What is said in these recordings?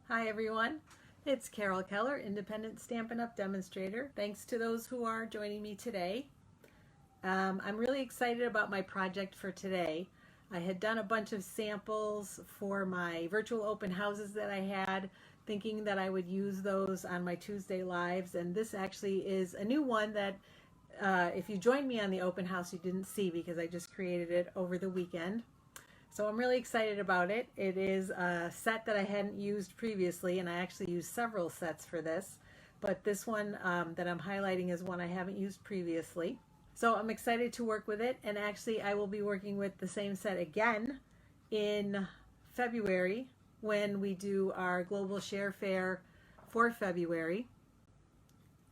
Hi everyone, it's Carol Keller, Independent Stampin' Up! Demonstrator. Thanks to those who are joining me today. I'm really excited about my project for today. I had done a bunch of samples for my virtual open houses that I had, thinking that I would use those on my Tuesday lives, and this actually is a new one that if you joined me on the open house you didn't see because I just created it over the weekend. So I'm really excited about it. It is a set that I hadn't used previously, and I actually used several sets for this, but this one that I'm highlighting is one I haven't used previously. So I'm excited to work with it, and actually I will be working with the same set again in February when we do our Global Share Fair for February.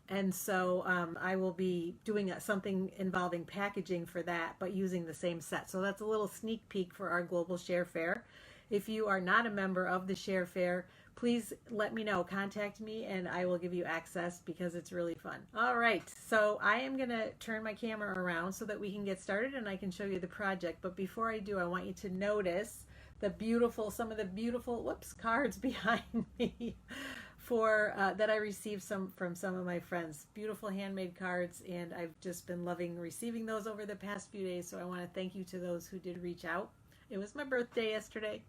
And so I will be doing something involving packaging for that, but using the same set. So that's a little sneak peek for our Global Share Fair. If you are not a member of the Share Fair, please let me know. Contact me and I will give you access because it's really fun. All right, so I am going to turn my camera around so that we can get started and I can show you the project. But before I do, I want you to notice some of the beautiful cards behind me. That I received from some of my friends. Beautiful handmade cards, and I've just been loving receiving those over the past few days, so I want to thank you to those who did reach out. It was my birthday yesterday,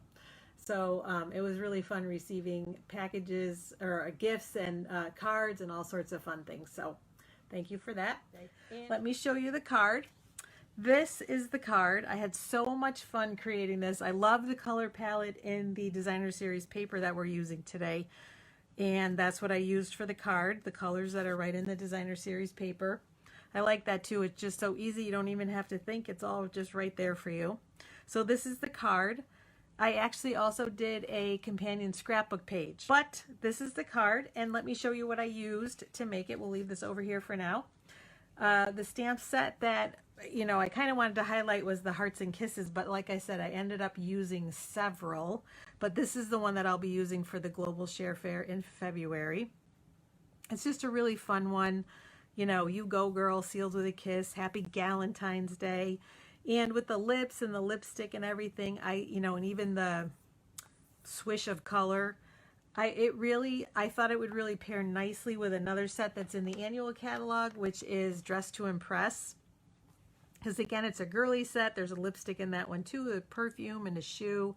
so it was really fun receiving packages or gifts and cards and all sorts of fun things, so thank you for that. Let me show you the card. This is the card. I had so much fun creating this. I love the color palette in the designer series paper that we're using today. And that's what I used for the card, the colors that are right in the designer series paper. I like that too. It's just so easy. You don't even have to think. It's all just right there for you. So this is the card. I actually also did a companion scrapbook page. But this is the card, and let me show you what I used to make it. We'll leave this over here for now. The stamp set that I kind of wanted to highlight was the Hearts and Kisses, but like I said, I ended up using several, but this is the one that I'll be using for the Global Share Fair in February. It's just a really fun one. You go girl, sealed with a kiss, happy Galentine's Day. And with the lips and the lipstick and everything, and even the swish of color, I thought it would really pair nicely with another set that's in the annual catalog, which is Dress to Impress. Because again, it's a girly set. There's a lipstick in that one too, a perfume and a shoe,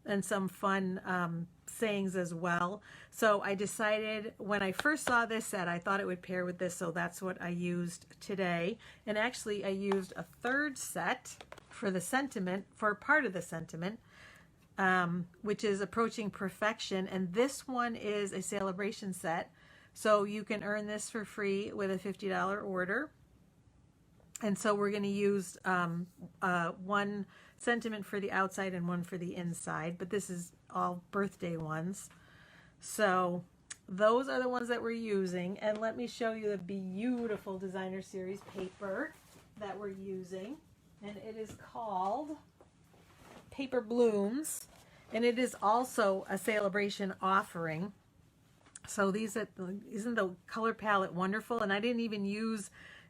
and some fun sayings as well. So I decided when I first saw this set, I thought it would pair with this, so that's what I used today. And actually, I used a third set for the sentiment, for part of the sentiment, which is Approaching Perfection. And this one is a celebration set. So you can earn this for free with a $50 order. And so we're going to use one sentiment for the outside and one for the inside, but this is all birthday ones. So those are the ones that we're using. And let me show you the beautiful designer series paper that we're using. And it is called Paper Blooms, and it is also a celebration offering. So isn't the color palette wonderful? And I didn't even use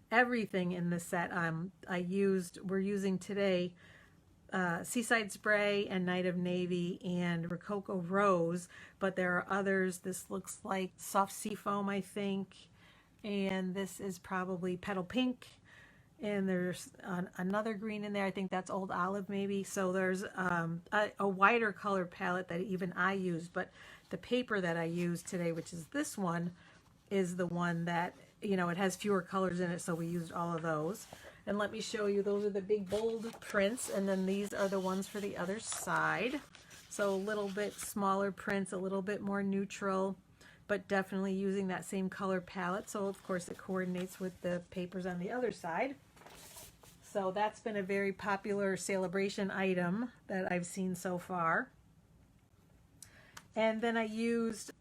everything in the set. We're using today Seaside Spray and Night of Navy and Rococo Rose, but there are others. This looks like Soft Seafoam, I think, and this is probably Petal Pink, and there's another green in there. I think that's Old Olive maybe. So there's a wider color palette that even I used, but the paper that I used today, which is this one, is the one that it has fewer colors in it, so we used all of those. And let me show you, those are the big bold prints, and then these are the ones for the other side. So a little bit smaller prints, a little bit more neutral, but definitely using that same color palette. So of course it coordinates with the papers on the other side. So that's been a very popular celebration item that I've seen so far. And then I used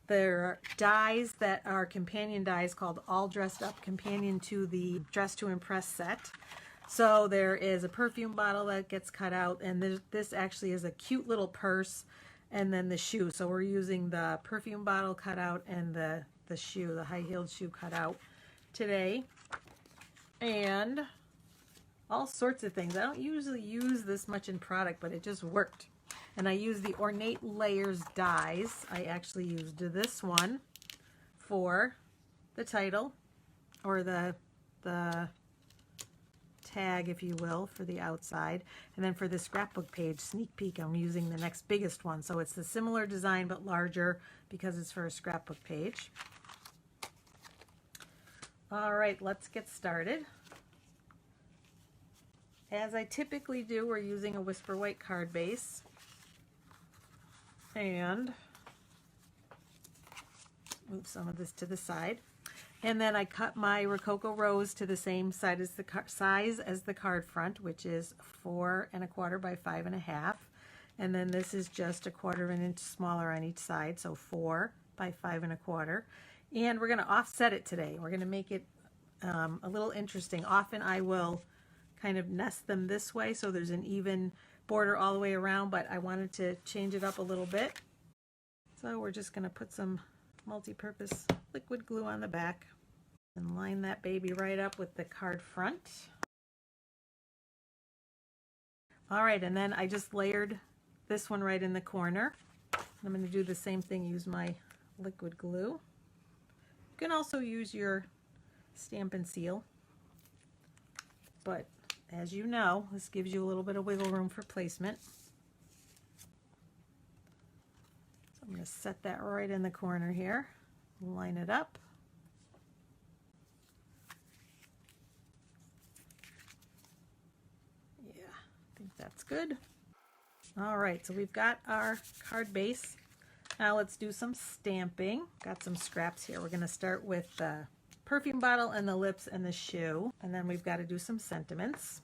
the dies that are companion dies called All Dressed Up, companion to the Dress to Impress set. So there is a perfume bottle that gets cut out, and this actually is a cute little purse, and then the shoe. So we're using the perfume bottle cut out and the shoe, the high-heeled shoe cut out today. And all sorts of things. I don't usually use this much in product, but it just worked. And I use the Ornate Layers dies. I actually used this one for the title, or the tag, if you will, for the outside. And then for the scrapbook page, sneak peek, I'm using the next biggest one. So it's a similar design but larger because it's for a scrapbook page. All right, let's get started. As I typically do, we're using a Whisper White card base. And move some of this to the side. And then I cut my Rococo Rose to the same side as the size as the card front, which is 4 1/4 by 5 1/2. And then this is just 1/4 of an inch smaller on each side, so 4 by 5 1/4. And we're going to offset it today. We're going to make it a little interesting. Often I will kind of nest them this way so there's an even border all the way around, but I wanted to change it up a little bit. So we're just going to put some multi-purpose liquid glue on the back and line that baby right up with the card front. All right, and then I just layered this one right in the corner. I'm going to do the same thing, use my liquid glue. You can also use your Stampin' Seal, but as you know, this gives you a little bit of wiggle room for placement. So I'm going to set that right in the corner here, line it up. Yeah, I think that's good. All right, so we've got our card base. Now let's do some stamping. Got some scraps here. We're going to start with the perfume bottle and the lips and the shoe, and then we've got to do some sentiments.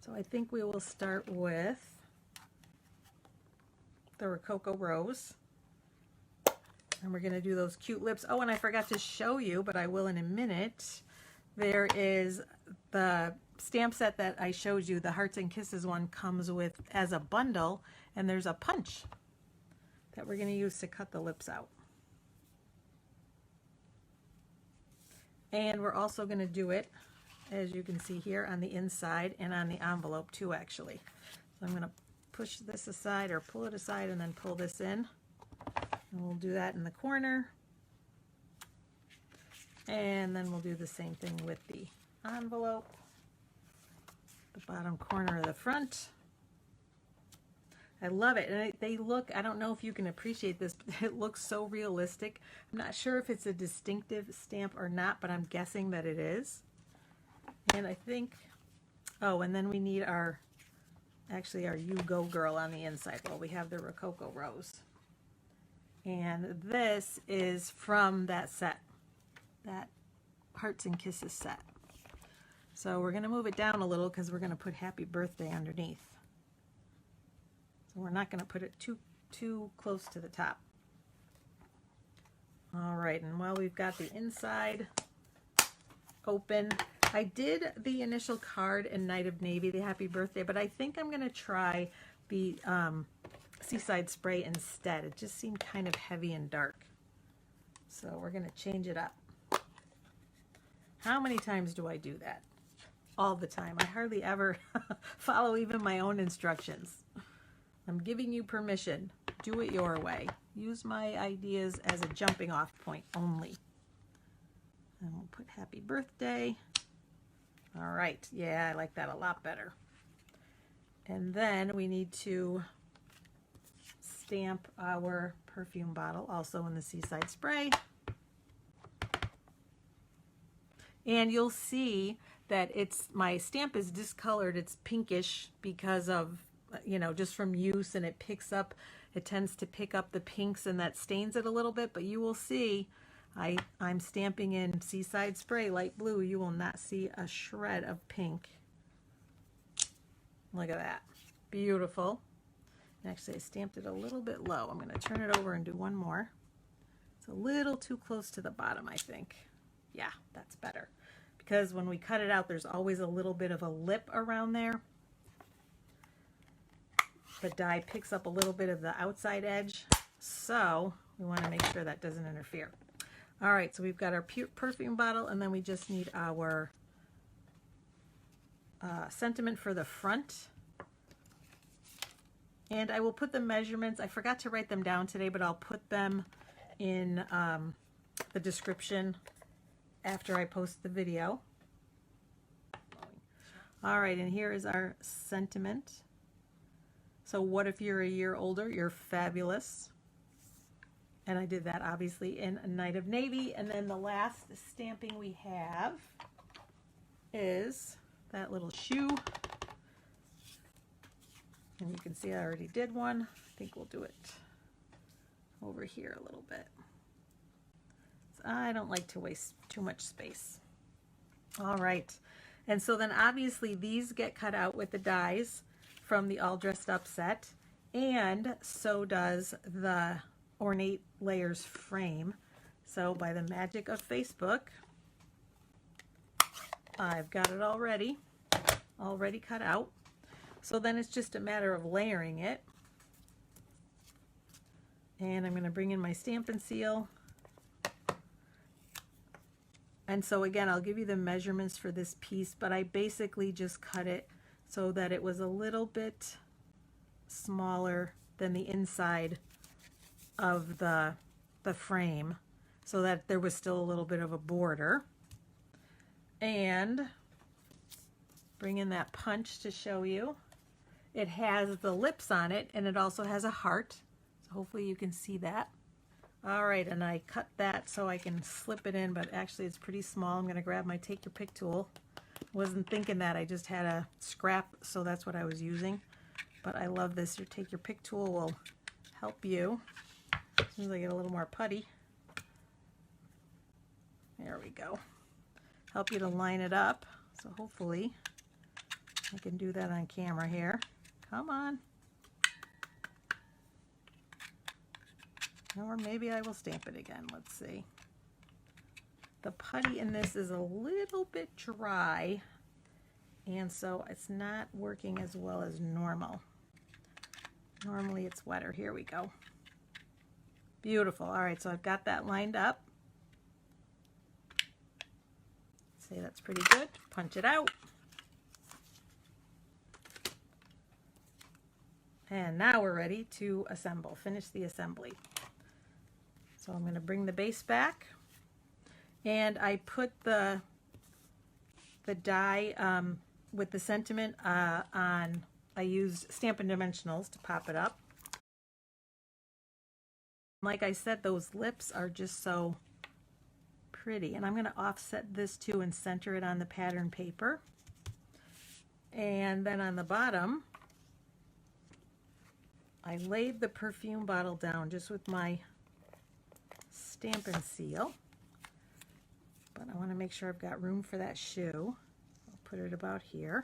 So I think we will start with the Rococo Rose, and we're going to do those cute lips. Oh, and I forgot to show you, but I will in a minute. There is the stamp set that I showed you. The Hearts and Kisses one comes with as a bundle, and there's a punch that we're going to use to cut the lips out. And we're also going to do it, as you can see here, on the inside and on the envelope too, actually. So I'm going to push this aside, or pull it aside, and then pull this in. And we'll do that in the corner. And then we'll do the same thing with the envelope, the bottom corner of the front. I love it. And they look, I don't know if you can appreciate this, but it looks so realistic. I'm not sure if it's a distinctive stamp or not, but I'm guessing that it is. And I think, oh, and then we need our, actually our You Go Girl on the inside. Well, we have the Rococo Rose. And this is from that set, that Hearts and Kisses set. So we're going to move it down a little because we're going to put Happy Birthday underneath. So we're not going to put it too close to the top. All right, and while we've got the inside open, I did the initial card in Night of Navy, the Happy Birthday, but I think I'm going to try the Seaside Spray instead. It just seemed kind of heavy and dark. So we're going to change it up. How many times do I do that? All the time. I hardly ever follow even my own instructions. I'm giving you permission. Do it your way. Use my ideas as a jumping off point only. And we'll put Happy Birthday. All right. Yeah, I like that a lot better. And then we need to stamp our perfume bottle also in the Seaside Spray. And you'll see that my stamp is discolored. It's pinkish because of, just from use, and it tends to pick up the pinks, and that stains it a little bit, but you will see I'm stamping in Seaside Spray light blue. You will not see a shred of pink. Look at that. Beautiful. Actually, I stamped it a little bit low. I'm going to turn it over and do one more. It's a little too close to the bottom, I think. Yeah, that's better. Because when we cut it out, there's always a little bit of a lip around there. The die picks up a little bit of the outside edge, so we want to make sure that doesn't interfere. All right, so we've got our perfume bottle, and then we just need our sentiment for the front. And I will put the measurements, I forgot to write them down today, but I'll put them in the description after I post the video. All right, and here is our sentiment. So what if you're a year older? You're fabulous. And I did that obviously in a Night of Navy. And then the last stamping we have is that little shoe. And you can see I already did one. I think we'll do it over here a little bit. So I don't like to waste too much space. All right. And so then obviously these get cut out with the dies from the All Dressed Up set. And so does the Ornate Layers frame. So by the magic of Facebook, I've got it already cut out. So then it's just a matter of layering it. And I'm going to bring in my Stampin' Seal. And so again, I'll give you the measurements for this piece, but I basically just cut it so that it was a little bit smaller than the inside of the frame, so that there was still a little bit of a border. And bring in that punch to show you. It has the lips on it, and it also has a heart. So hopefully you can see that. All right, and I cut that so I can slip it in, but actually it's pretty small. I'm going to grab my Take Your Pick tool. Wasn't thinking that. I just had a scrap, so that's what I was using. But I love this. Your Take Your Pick tool will help you. As soon as I get a little more putty. There we go. Help you to line it up. So hopefully I can do that on camera here. Come on. Or maybe I will stamp it again. Let's see. The putty in this is a little bit dry, and so it's not working as well as normal. Normally it's wetter. Here we go. Beautiful. All right, so I've got that lined up. Say that's pretty good. Punch it out. And now we're ready to assemble, finish the assembly. So I'm going to bring the base back, and I put the die with the sentiment on. I used Stampin' Dimensionals to pop it up. Like I said, those lips are just so pretty, and I'm going to offset this too and center it on the pattern paper. And then on the bottom, I laid the perfume bottle down just with my Stampin' Seal, but I want to make sure I've got room for that shoe. I'll put it about here.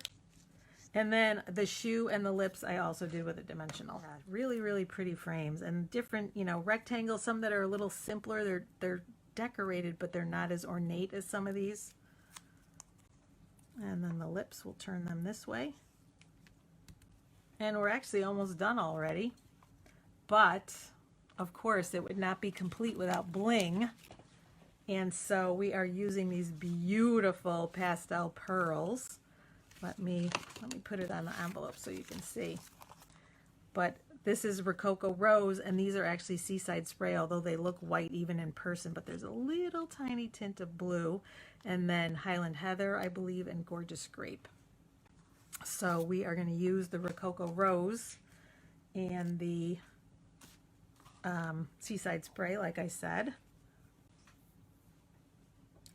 And then the shoe and the lips I also did with a dimensional. Really, really pretty frames, and different, you know, rectangles, some that are a little simpler. They're decorated, but they're not as ornate as some of these. And then the lips, we'll turn them this way. And we're actually almost done already, but of course it would not be complete without bling. And so we are using these beautiful pastel pearls. Let me put it on the envelope so you can see. But this is Rococo Rose, and these are actually Seaside Spray, although they look white even in person, but there's a little tiny tint of blue. And then Highland Heather, I believe, and Gorgeous Grape. So we are going to use the Rococo Rose and the Seaside Spray, like I said.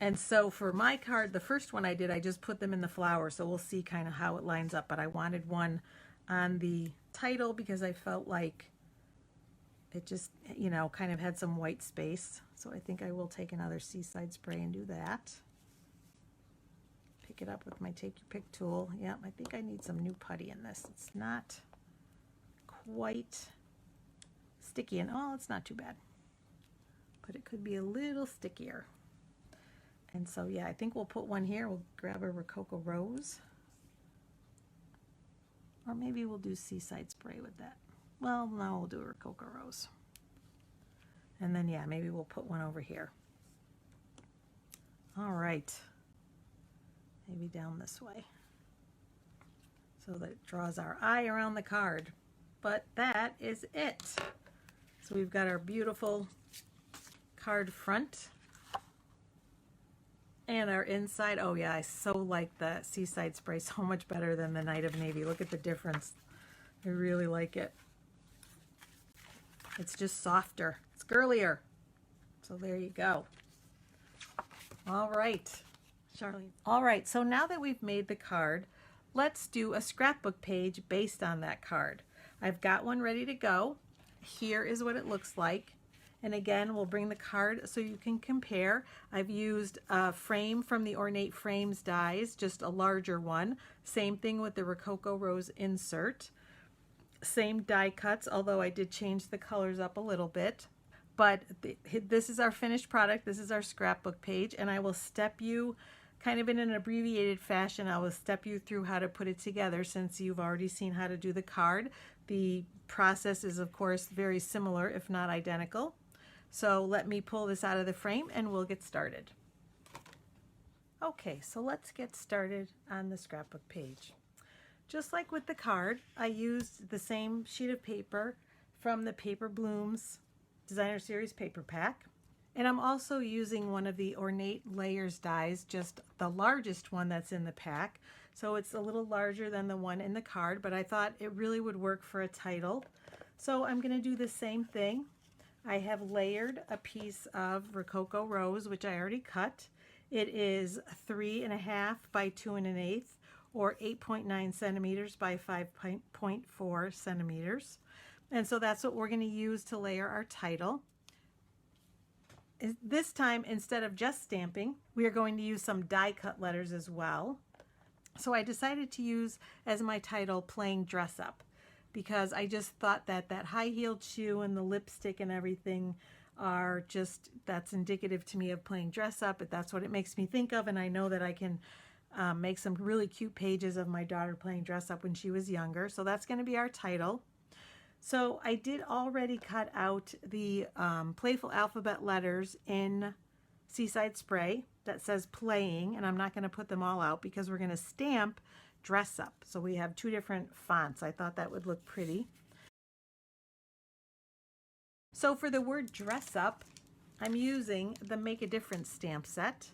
And so for my card, the first one I did, I just put them in the flower, so we'll see kind of how it lines up. But I wanted one on the title because I felt like it just, you know, kind of had some white space. So I think I will take another Seaside Spray and do that. Pick it up with my Take Your Pick tool. Yeah, I think I need some new putty in this. It's not quite sticky, and oh, it's not too bad. But it could be a little stickier. And so, yeah, I think we'll put one here. We'll grab a Rococo Rose. Or maybe we'll do Seaside Spray with that. Well, no, we'll do a Rococo Rose. And then, yeah, maybe we'll put one over here. All right. Maybe down this way. So that it draws our eye around the card. but that is it. So we've got our beautiful card front and our inside. Oh yeah, I so like the Seaside Spray so much better than the Night of Navy. Look at the difference. I really like it. It's just softer. It's girlier. So there you go. All right, Charlene. All right, so now that we've made the card, let's do a scrapbook page based on that card. I've got one ready to go. Here is what it looks like. And again, we'll bring the card so you can compare. I've used a frame from the Ornate Frames dies, just a larger one. Same thing with the Rococo Rose insert. Same die cuts, although I did change the colors up a little bit. But this is our finished product. This is our scrapbook page, and I will step you kind of in an abbreviated fashion. I will step you through how to put it together since you've already seen how to do the card. The process is, of course, very similar, if not identical. So let me pull this out of the frame and we'll get started. Okay, so let's get started on the scrapbook page. Just like with the card, I used the same sheet of paper from the Paper Blooms Designer Series paper pack. And I'm also using one of the Ornate Layers dies, just the largest one that's in the pack. So it's a little larger than the one in the card, but I thought it really would work for a title. So I'm going to do the same thing. I have layered a piece of Rococo Rose, which I already cut. It is 3.5 by 2 1/8, or 8.9 centimeters by 5.4 centimeters. And so that's what we're going to use to layer our title. This time, instead of just stamping, we are going to use some die cut letters as well. So I decided to use as my title Playing Dress Up, because I just thought that that high-heeled shoe and the lipstick and everything are just, that's indicative to me of playing dress up. That's what it makes me think of, and I know that I can make some really cute pages of my daughter playing dress up when she was younger. So that's going to be our title. So I did already cut out the playful alphabet letters in Seaside Spray that says playing, and I'm not going to put them all out because we're going to stamp dress up. So we have two different fonts. I thought that would look pretty. So for the word dress up, I'm using the Make a Difference stamp set.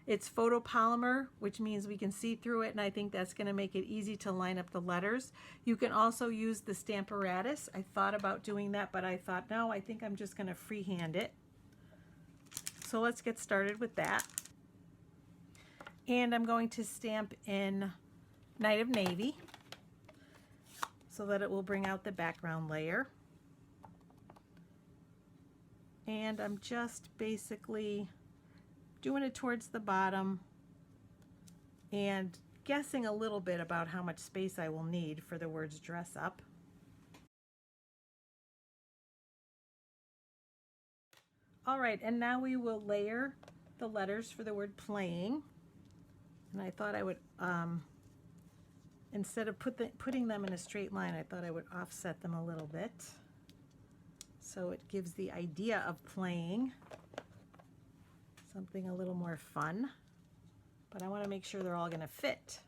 It's photopolymer, which means we can see through it, and I think that's going to make it easy to line up the letters. You can also use the Stamparatus. I thought about doing that, but I thought, no, I think I'm just going to freehand it. So let's get started with that. And I'm going to stamp in Night of Navy so that it will bring out the background layer. And I'm just basically doing it towards the bottom and guessing a little bit about how much space I will need for the words dress up. All right, and now we will layer the letters for the word playing. And I thought I would, instead of putting them in a straight line, I thought I would offset them a little bit. So it gives the idea of playing something a little more fun, but I want to make sure they're all going to fit.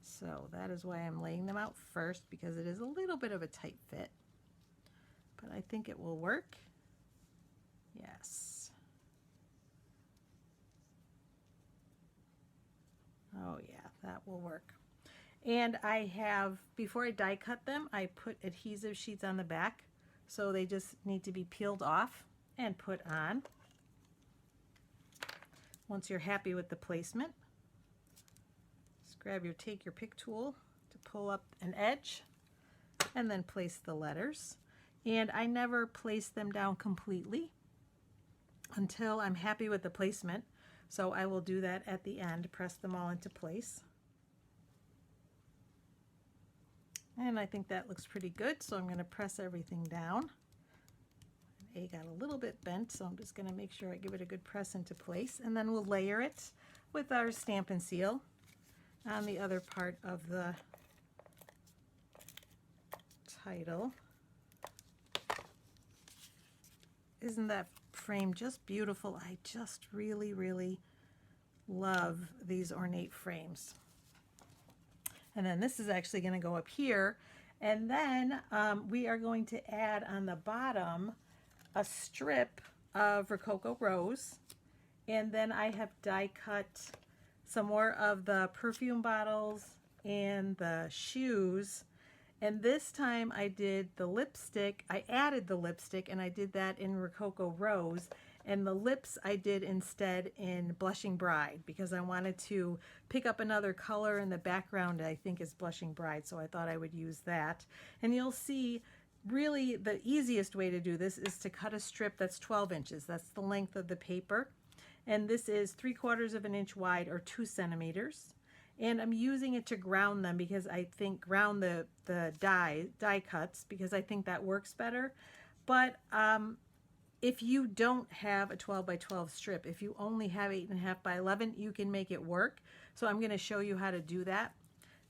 So that is why I'm laying them out first, because it is a little bit of a tight fit, but I think it will work. Yes. Oh yeah, that will work. And I have, before I die cut them, I put adhesive sheets on the back, so they just need to be peeled off and put on. Once you're happy with the placement, just take your pick tool to pull up an edge and then place the letters. And I never place them down completely until I'm happy with the placement. So I will do that at the end, press them all into place. And I think that looks pretty good, so I'm going to press everything down. A got a little bit bent, so I'm just going to make sure I give it a good press into place, and then we'll layer it with our stamp and seal on the other part of the title. Isn't that frame just beautiful? I just really, really love these ornate frames. And then this is actually going to go up here And then we are going to add on the bottom a strip of Rococo Rose. And then I have die cut some more of the perfume bottles and the shoes. And this time I did the lipstick. I added the lipstick and I did that in Rococo Rose. And the lips I did instead in Blushing Bride because I wanted to pick up another color in the background I think is Blushing Bride, so I thought I would use that. And you'll see really the easiest way to do this is to cut a strip that's 12 inches. That's the length of the paper. And this is 3/4 of an inch wide or 2 centimeters. And I'm using it to ground them because I think ground the die cuts because I think that works better. But if you don't have a 12 by 12 strip, if you only have 8.5 by 11, you can make it work. So I'm going to show you how to do that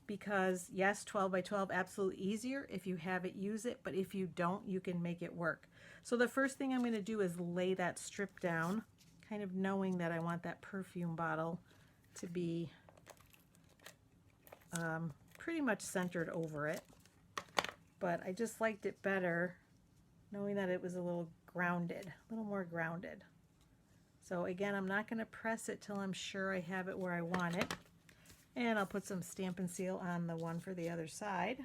because yes, 12 by 12, absolutely easier. If you have it, use it. But if you don't, you can make it work. So the first thing I'm going to do is lay that strip down, kind of knowing that I want that perfume bottle to be pretty much centered over it. But I just liked it better knowing that it was a little grounded, a little more grounded. So again, I'm not going to press it till I'm sure I have it where I want it. And I'll put some Stampin' Seal on the one for the other side.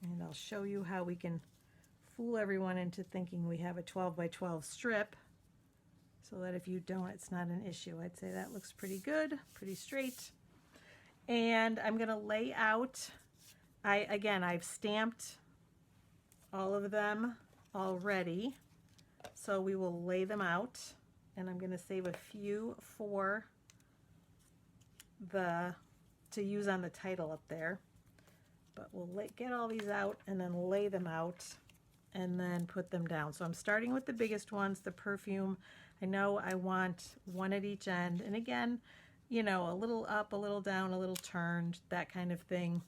And I'll show you how we can fool everyone into thinking we have a 12 by 12 strip so that if you don't, it's not an issue. I'd say that looks pretty good, pretty straight. And I'm going to lay out, I've stamped all of them already, so we will lay them out, and I'm going to save a few for to use on the title up there, but we'll get all these out and then lay them out and then put them down. So I'm starting with the biggest ones, the perfume. I know I want one at each end, and again, you know, a little up, a little down, a little turned, that kind of thing.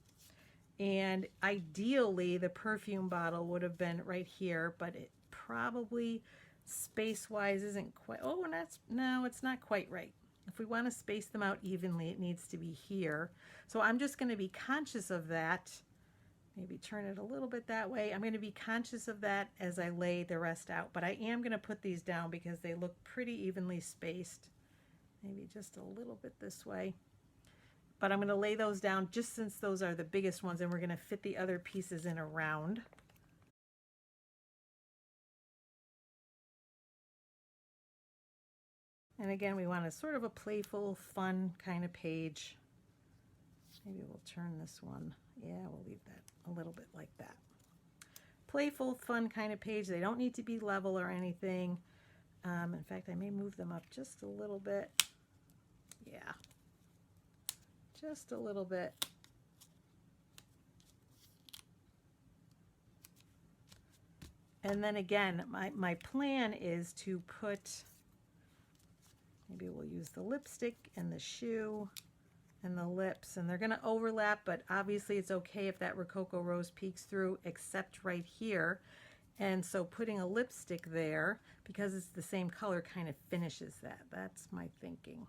And ideally the perfume bottle would have been right here, but it probably space-wise isn't quite, oh, and no, it's not quite right. If we want to space them out evenly, it needs to be here. So I'm just going to be conscious of that. Maybe turn it a little bit that way. I'm going to be conscious of that as I lay the rest out, but I am going to put these down because they look pretty evenly spaced. Maybe just a little bit this way. But I'm going to lay those down just since those are the biggest ones, and we're going to fit the other pieces in around. And again, we want a sort of a playful, fun kind of page. Maybe we'll turn this one. Yeah, we'll leave that a little bit like that. Playful, fun kind of page. They don't need to be level or anything. In fact, I may move them up just a little bit. Yeah. Just a little bit. And then again, my plan is to put, maybe we'll use the lipstick and the shoe and the lips, and they're going to overlap, but obviously it's okay if that Rococo Rose peeks through, except right here. And so putting a lipstick there, because it's the same color, kind of finishes that. That's my thinking.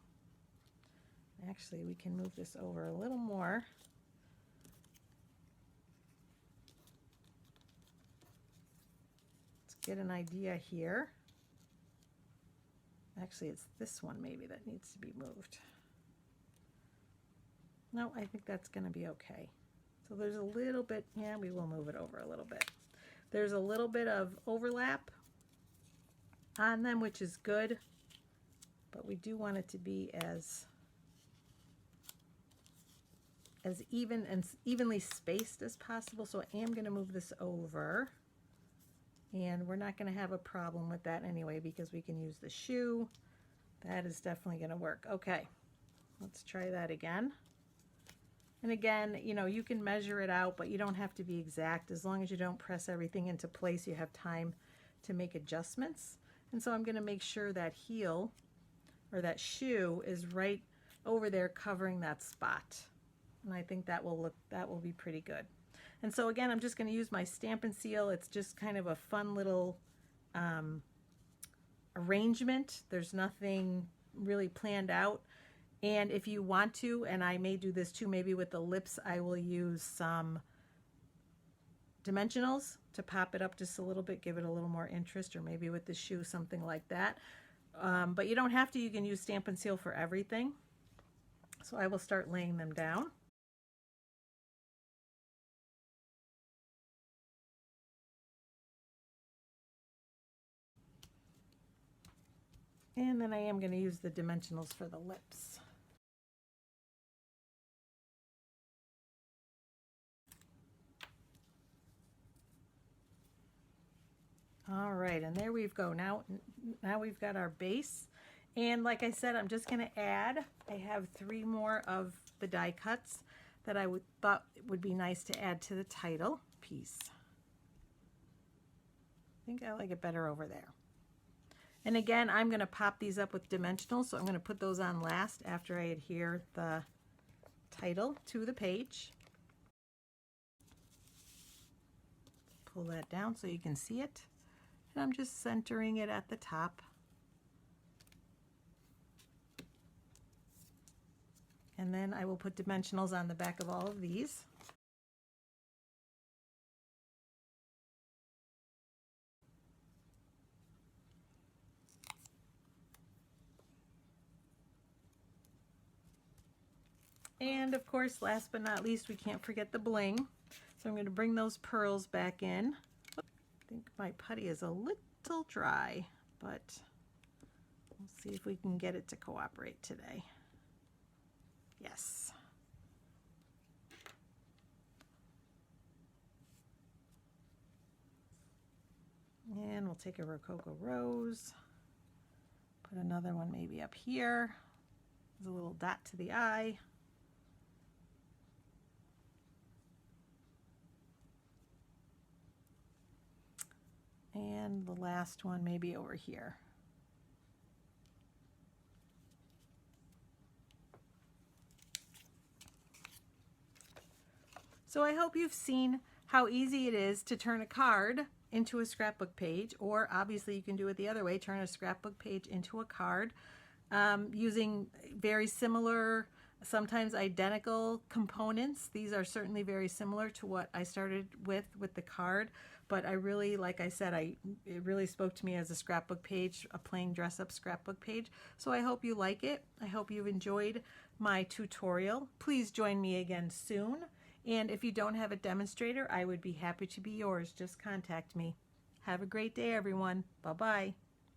Actually, we can move this over a little more. Let's get an idea here. Actually, it's this one maybe that needs to be moved. No, I think that's going to be okay. So there's a little bit, yeah, we will move it over a little bit. There's a little bit of overlap on them, which is good, but we do want it to be as even and evenly spaced as possible. So I am going to move this over, and we're not going to have a problem with that anyway because we can use the shoe. That is definitely going to work. Okay, let's try that again. And again, you know, you can measure it out, but you don't have to be exact. As long as you don't press everything into place, you have time to make adjustments. And so I'm going to make sure that heel or that shoe is right over there covering that spot. And I think that will be pretty good. And so again, I'm just going to use my Stampin' Seal. It's just kind of a fun little arrangement. There's nothing really planned out. And if you want to, and I may do this too, maybe with the lips, I will use some dimensionals to pop it up just a little bit, give it a little more interest, or maybe with the shoe, something like that. But you don't have to. You can use Stampin' Seal for everything. So I will start laying them down. And then I am going to use the dimensionals for the lips. All right, and there we go. Now we've got our base. And like I said, I'm just going to add, I have 3 more of the die cuts that I thought would be nice to add to the title piece. I think I like it better over there. And again, I'm going to pop these up with dimensionals, so I'm going to put those on last after I adhere the title to the page. Pull that down so you can see it. And I'm just centering it at the top. And then I will put dimensionals on the back of all of these. And of course, last but not least, we can't forget the bling. So I'm going to bring those pearls back in. I think my putty is a little dry, but we'll see if we can get it to cooperate today. Yes. And we'll take a Rococo Rose, put another one maybe up here. There's a little dot to the eye. And the last one maybe over here. So I hope you've seen how easy it is to turn a card into a scrapbook page, or obviously you can do it the other way, turn a scrapbook page into a card using very similar, sometimes identical components. These are certainly very similar to what I started with the card, but I really, like I said, it really spoke to me as a scrapbook page, a plain dress-up scrapbook page. So I hope you like it. I hope you've enjoyed my tutorial. Please join me again soon. And if you don't have a demonstrator, I would be happy to be yours. Just contact me. Have a great day, everyone. Bye-bye.